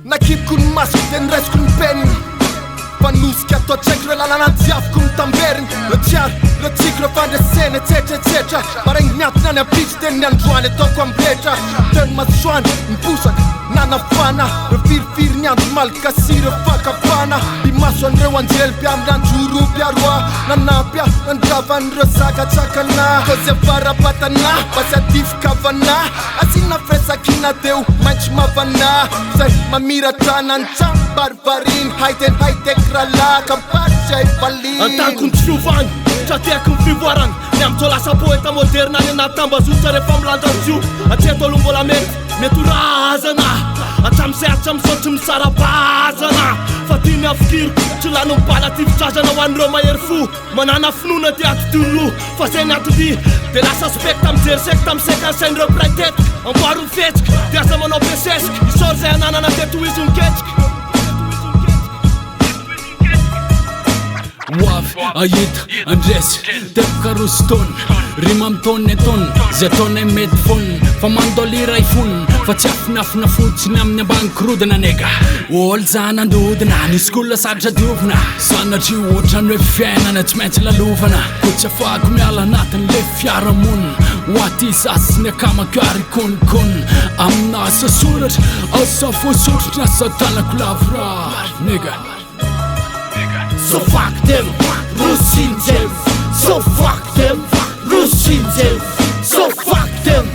Nakip kun mask den rest kun pen Panuski ato qek relalana t'jaf kun tamberin Lë qar, lë qik, lë fande sene, ceqa Pareng njat në në piq, den në ndruan e to kom bleqa Tën mas shuan, në pusak, nana fana Rëfir njant mal, kasire faka fana I masuan rëwan gjel, pjam lan quru pjarua Në napja, në ndravan rësaka qakana Kozje vara patana, pasiatif kavana Asi na fresa kina deu, manq ma vana Se ma mira tana në qam barbarin Hajten krala, kam parqaj falin Anta kun t'fluvan, qatje kun fivoaran Neam to lasa poeta moderna Në natam bazutare fam landan zju Atje to lumbolament, me tu razana Ata mse aqa msot që msara bazana Fatimi afkir, që la nuk palativ qaja në wan roma jerfu Më nana fnu në tja të tullu Fasenia të di, te lasa spektam gjersek Tam se kan sen rëprajtet Më baru feck, tja se më në pesesk I sorze e nana në tetu izun keck Waf, ajit, Andres, tepka ruston Rimam ton e ton, zeton e med fon Famando lira i fun, fa qaf naf na fut Nam në bank rudena nega Ol zana ndudena, një skulla sa gjaduvna Sana që uqan në fjena në të meqë la luvana Ku që fa kumjala natën le fjara mun Wati sas në kama kjari kun Am nasa surët, asa fusur Nasa tala kulavrar, nigga So fuck them, Rusin them. So fuck them, Rusin them. So fuck them,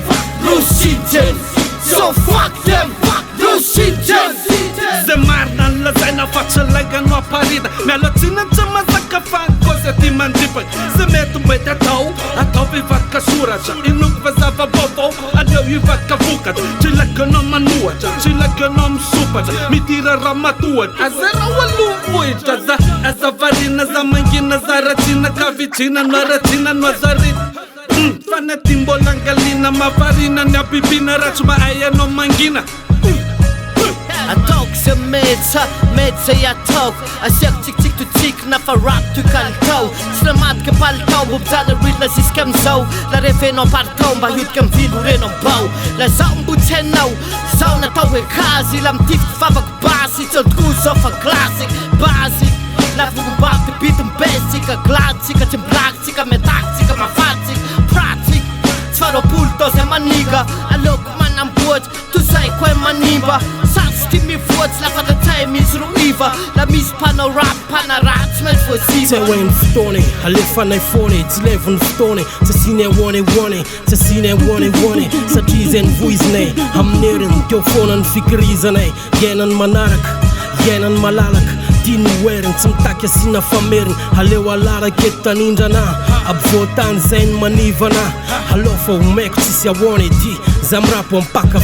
Rusin them. So fuck them, Rusin them. Zemarna la zaina faccia lega no parida. Me alocina chama zaka fan cosa ti mandipaj. Se metu me te atau vivat ka suraja. I nuk vazava bobo, aleu i vat ka vukat. Që lekënom manuat, që lekënom supat. Mi tira ramatuat, a zera walu vujt. A za varina, za mangina, za ratina, ka vicina, no ratina, no zarit. Fana timbola galina, ma varina, nya bibina, rachma aia no mangina. A tog se medza ja tog A sjek tik tu tik na fa rap tu kan tau Slamat ke pal tau bu bzale rrit la sis kem zau La refe non parton ba jut kem filu re non bau La zau mbu tenau Zau na tau e kazi Lam tift favak basi Zol t'gus of a classic Basic La fugu bap te bitum basic A gladzic, a templaxic, a metaxic, a mafazic Pratic Sfaro pulto se maniga A loc man am buot Tu sai quai maniba mi voți la fata tai mi zruiva La mis pano rap pana rat smel fosiva Te wen ftoni, halifa na foni T'levën ftoni, të sine woni Të sine woni Sa qizen vujzne Hamnerin, kjo fonën fikrizane Jenën manarak, jenën malalak Tin werin, të mtakja si na famerin Haleu alara keta ninjana Abvotan zen manivana Halofa u mek qisja woni di Zamra po m'paka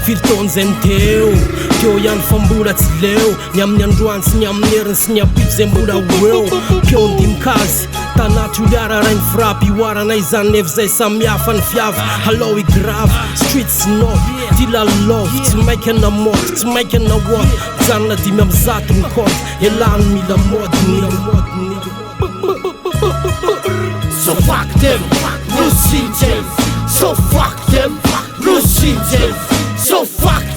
firton zen teu Kjo janë famburat s'leu Njam një ndruan s'njam njerën s'nja pip zembura ueu Kjo ndim kazi Ta natuljara rajnë frap I wara na i zan nevzej sa mjafan fjav Halo i grav, streets not Tila love, t'mejke na mod T'mejke na what Zan na di me mzatër në kod E lan mi la mod So fuck them, Rusin them So fuck them, Rusin them So fuck